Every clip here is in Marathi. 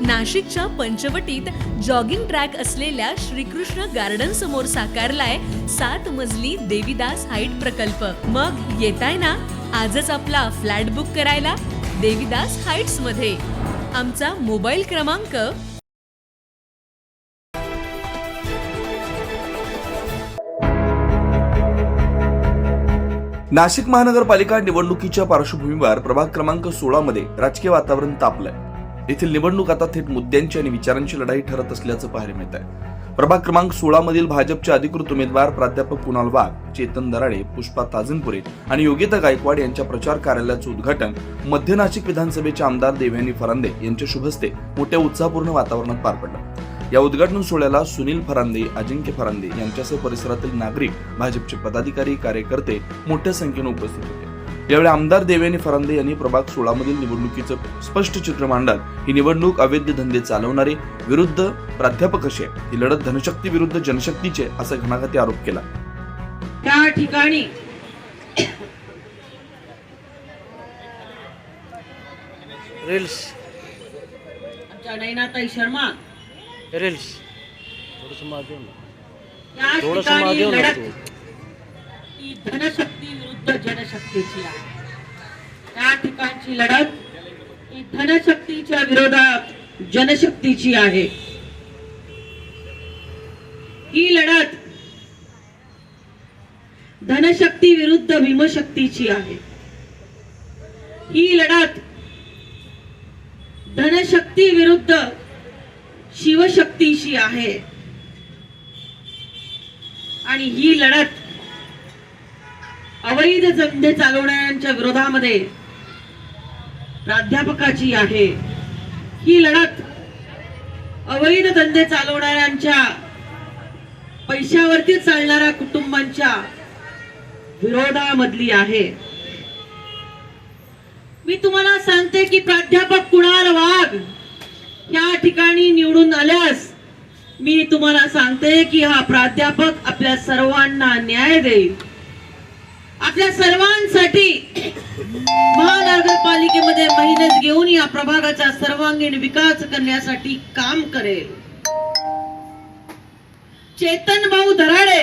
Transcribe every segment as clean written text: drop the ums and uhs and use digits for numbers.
नाशिकच्या पंचवटीत जॉगिंग ट्रॅक असलेल्या श्रीकृष्ण गार्डन समोर साकारलाय 7 मजली देवीदास हाईट प्रकल्प। मग येताय ना आजच आपला फ्लॅट बुक करायला देवीदास हाईट्स मध्ये। आमचा मोबाईल क्रमांक नाशिक महानगरपालिका निवडणुकीच्या पार्श्वभूमीवर प्रभाग क्रमांक 16 मध्ये राजकीय वातावरण तापलंय। येथील निवडणूक आता थेट मुद्द्यांची आणि विचारांची लढाई ठरत असल्याचं पाहायला मिळत आहे। प्रभाग क्रमांक 16 मधील भाजपचे अधिकृत उमेदवार प्राध्यापक कुणाल वाघ, चेतन दराडे, पुष्पा ताजनपुरे आणि योगिता गायकवाड यांच्या प्रचार कार्यालयाचं उद्घाटन मध्य नाशिक विधानसभेचे आमदार देवयानी फरांदे यांच्या शुभ हस्ते मोठ्या उत्साहपूर्ण वातावरणात पार पडलं। या उद्घाटन सोहळ्याला सुनील फरांदे, अजिंक्य फरांदे यांच्यासह परिसरातील नागरिक, भाजपचे पदाधिकारी, कार्यकर्ते मोठ्या संख्येने उपस्थित होते। यावेळी आमदार देवयानी फरांदे यांनी प्रभाग 16 मधील निवडणुकीचं स्पष्ट चित्र मांडत ही निवडणूक अवैध धंदे चालवणारे विरुद्ध प्राध्यापक अशी आहे, ही लढत धनशक्ती विरुद्ध जनशक्तीचे असा घणाघाती आरोप केला। त्या ठिकाणी रील्स आमच्या नैनाताई शर्मा रील्स थोडंसं मागे ना, या थोडंसं ठिकाणी मागे ना लढत तू। ही धनशक्ती विरुद्ध जनशक्तीची आहे। त्या ठिकाणची लढत ही धनशक्तीच्या विरोधात जनशक्तीची आहे। ही लढत धनशक्ती विरुद्ध भीमशक्तीची आहे। ही लढत धनशक्ती विरुद्ध शिवशक्तीची आहे आणि ही लढत अवैध धंदे चालवणाऱ्यांच्या विरोधामध्ये प्राध्यापकाची आहे। ही लढत अवैध धंदे चालवणाऱ्यांच्या पैशावरती चालणाऱ्या कुटुंबांच्या विरोधामधली आहे। मी तुम्हाला सांगते की प्राध्यापक कुणाल वाघ या ठिकाणी निवडून आल्यास मी तुम्हाला सांगते की हा प्राध्यापक आपल्या सर्वांना न्याय देईल, आपल्या सर्वांसाठी महानगरपालिकेमध्ये मेहनत घेऊन या प्रभागाचा सर्वांगीण विकास करण्यासाठी काम करेल। चेतन भाऊ दराडे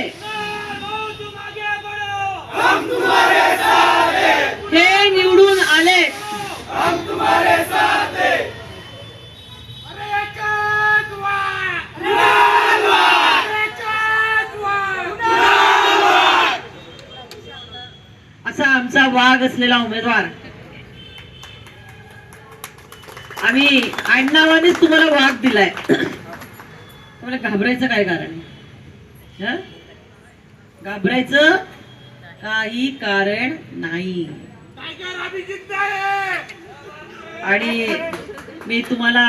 हे निवडून आले, असा आमचा वाघ असलेला उमेदवार। आम्ही आडनावानेच तुम्हाला वाघ दिलाय, तुम्हाला घाबरायचं काय कारण आहे? घाबरायचं काही कारण नाही। आणि मी तुम्हाला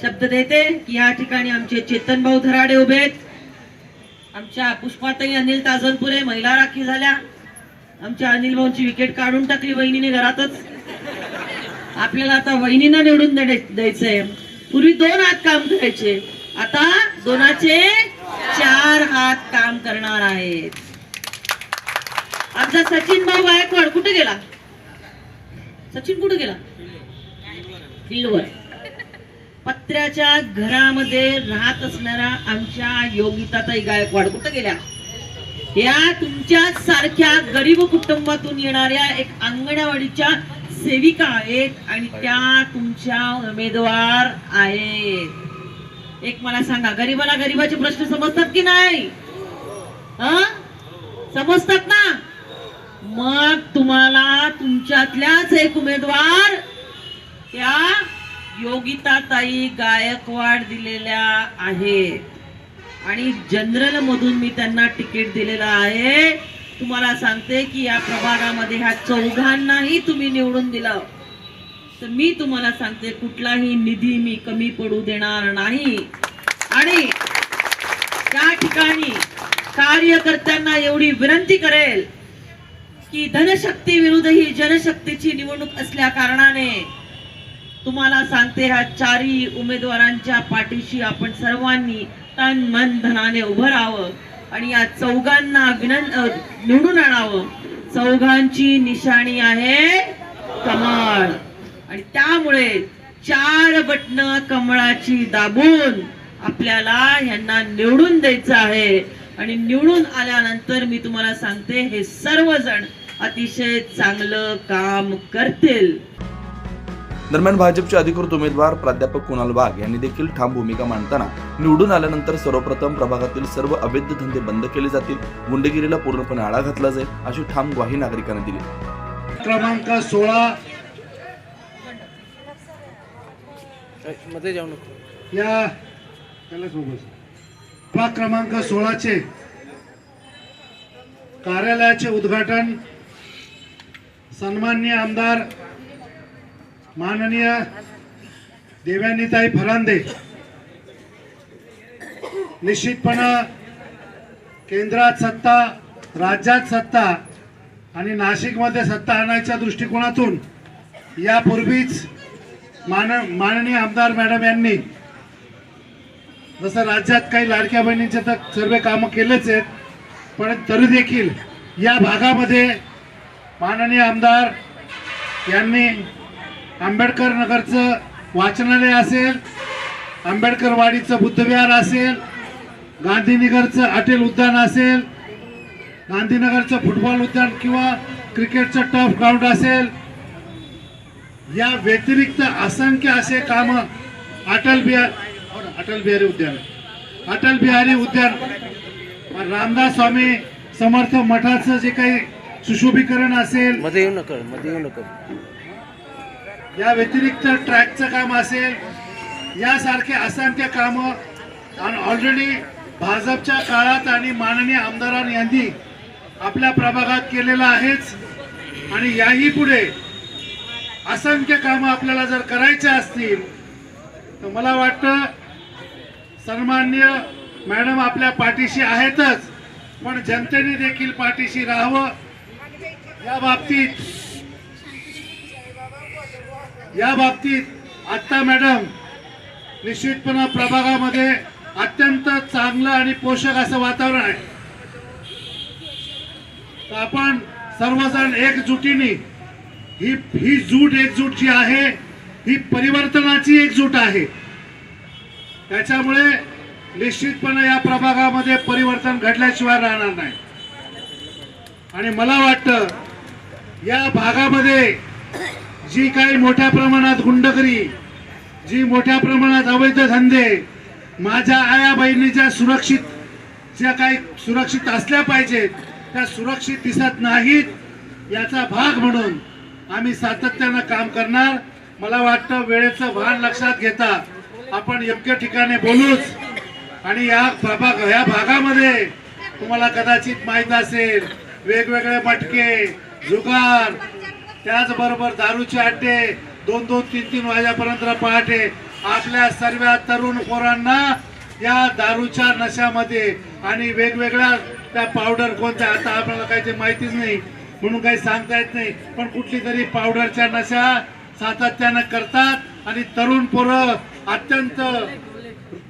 शब्द देते की या ठिकाणी आमचे चेतन भाऊ दराडे उभे आहेत, आमच्या पुष्पाताई अनिल ताजनपुरे महिला राखी झाल्या, आमच्या अनिल भाऊंची विकेट काढून टाकली वहिनीने घरातच। आपल्याला आता वहिनींना निवडून द्यायचंय। पूर्वी 2 हात काम करायचे, आता 2चे 4 हात काम करणार आहेत। आमचा सचिन भाऊ गायकवाड कुठे गेला? सचिन कुठे गेला? फील्डवर। पत्र्याच्या घरामध्ये राहत असणाऱ्या आमच्या योगिताताई गायकवाड कुठे गेल्या? या तुमच्या सारख्या गरीब कुटुंबातून येणाऱ्या एक अंगणवाडीच्या सेविका आहेत आणि त्या तुमच्या उमेदवार आहेत। एक मला सांगा, गरीबाला गरीबाचे प्रश्न समजतात की नाही? समजतात ना? मग तुम्हाला तुमच्यातल्याच एक उमेदवार त्या योगिताताई गायकवाड दिलेल्या आहेत आणि जनरल मधून मी त्यांना तिकीट दिलेलं आहे। तुम्हाला सांगते की या प्रभागामध्ये ह्या 4घांनाही तुम्ही निवडून दिलं तर मी तुम्हाला सांगते कुठलाही निधी मी कमी पडू देणार नाही। आणि त्या ठिकाणी कार्यकर्त्यांना एवढी विनंती करेल की धनशक्ती विरुद्ध ही जनशक्तीची निवडणूक असल्या कारणाने तुम्हाला सांगते ह्या 4ही उमेदवारांच्या पाठीशी आपण सर्वांनी तन मन धनाने उभं राहावं आणि या 4घांना निवडून आणावं। 4घांची निशाणी आहे कमळ आणि त्यामुळे 4 बटणं कमळाची दाबून आपल्याला ह्यांना निवडून द्यायचं आहे. आणि निवडून आल्यानंतर मी तुम्हाला सांगते, हे सर्वजण अतिशय चांगलं काम करतील. दरम्यान भाजपचे अधिकृत उमेदवार प्राध्यापक कुणाल वाघ यांनी देखील ठाम भूमिका मांडताना निवडून आल्यानंतर सर्वप्रथम प्रभागातील सर्व अवैध धंदे बंद केले जातील, गुंडगिरीला पूर्णपणे आळा घातला जाईल अशी ठाम ग्वाही नागरिकांना दिली. क्रमांक 16 मध्ये जाऊ नको. या प्रभाग क्रमांक 16चे कार्यालयाचे उद्घाटन सन्माननीय आमदार माननीय देवयानीताई फरांदे निश्चितपणे केंद्रात सत्ता, राज्यात सत्ता आणि नाशिकमध्ये सत्ता आणायच्या दृष्टिकोनातून यापूर्वीच माननीय आमदार मॅडम यांनी जसं राज्यात काही लाडक्या बहिणींचे तर सर्व कामं केलेच आहेत, पण तरी देखील या भागामध्ये माननीय आमदार यांनी आंबेडकर नगरचं वाचनालय असेल, आंबेडकर वाडीचं बुद्धविहार असेल, गांधीनगरचं अटेल उद्यान असेल, गांधीनगरचं फुटबॉल उद्यान किंवा क्रिकेटचं टर्फ ग्राउंड असेल, या व्यतिरिक्त असंख्य असे काम अटल बिहारी उद्यान, रामदास स्वामी समर्थ मठाचं जे काही सुशोभीकरण असेल, मध्ये येऊ नका. या व्यतिरिक्त ट्रॅकचं काम असेल, यासारखे असंख्य कामं ऑलरेडी भाजपच्या काळात आणि माननीय आमदारांनी यांनी आपल्या प्रभागात केलेलं आहेच. आणि याही पुढे असंख्य कामं आपल्याला जर करायचे असतील तर मला वाटतं सन्माननीय मॅडम आपल्या पाठीशी आहेतच, पण जनतेने देखील पाठीशी राहावं. या बाबतीत आत्ता मॅडम निश्चितपणे प्रभागामध्ये अत्यंत चांगलं आणि पोषक असं वातावरण आहे. तर आपण सर्वजण एकजुटीने ही एकजूट जी आहे ही परिवर्तनाची एकजूट आहे. त्याच्यामुळे निश्चितपणे या प्रभागामध्ये परिवर्तन घडल्याशिवाय राहणार नाही. आणि मला वाटतं या भागामध्ये जी काही मोठ्या प्रमाणात गुंडगिरी, जी मोठ्या प्रमाणात अवैध धंदे, माझ्या आया बहिणीच्या ज्या काही सुरक्षित असल्या पाहिजेत त्या सुरक्षित दिसत नाहीत, याचा भाग म्हणून आम्ही सातत्यानं काम करणार. मला वाटतं वेळेचं भान लक्षात घेता आपण योग्य ठिकाणी बोलूच. आणि या भागामध्ये तुम्हाला कदाचित माहीत असेल, वेगवेगळे मटके, जुगार, त्याचबरोबर दारूचे अड्डे 2-2, 3-3 वाजेपर्यंत पहाटे आपल्या सर्व तरुण पोरांना या दारूच्या नशामध्ये आणि वेगवेगळ्या त्या पावडर कोणत्या, आता आपल्याला काही ते माहितीच नाही म्हणून काही सांगता येत नाही, पण कुठली तरी पावडरच्या नशा सातत्यानं करतात आणि तरुण पोरं अत्यंत,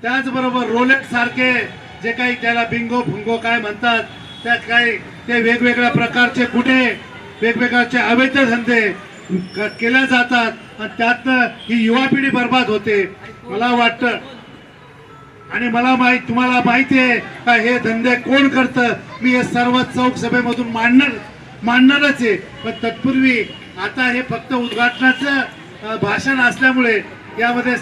त्याचबरोबर रोलेट सारखे जे काही त्याला बिंगो फुंगो काय म्हणतात, त्या काही ते वेगवेगळ्या प्रकारचे गुन्हे, वेगवेगळ्याचे अवैध धंदे केल्या जातात आणि त्यातनं ही युवा पिढी बर्बाद होते. मला वाटतं आणि तुम्हाला माहिती आहे का हे धंदे कोण करतं, मी हे सर्व चौक सभेमधून मांडणारच आहे. पण तत्पूर्वी आता हे फक्त उद्घाटनाचं भाषण असल्यामुळे यामध्ये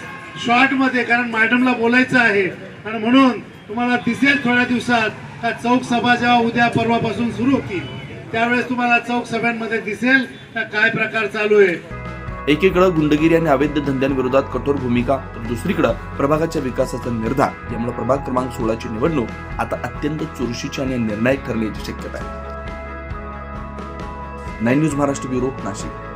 शॉर्टमध्ये, कारण मॅडमला बोलायचं आहे आणि म्हणून तुम्हाला दिसेल थोड्या दिवसात का चौक सभा जेव्हा उद्या परवापासून सुरू होतील त्यावेळेस तुम्हाला चौक सभांमध्ये दिसेल का काय प्रकार चालू आहे. एकीकडे गुंडगिरी आणि अवैध धंद्यांविरोधात कठोर भूमिका, तर दुसरीकडे प्रभागाच्या विकासाचा निर्धार यामुळे प्रभाग क्रमांक 16ची निवडणूक आता अत्यंत चुरशीची आणि निर्णायक ठरण्याची शक्यता आहे. 9 न्यूज महाराष्ट्र ब्युरो, नाशिक.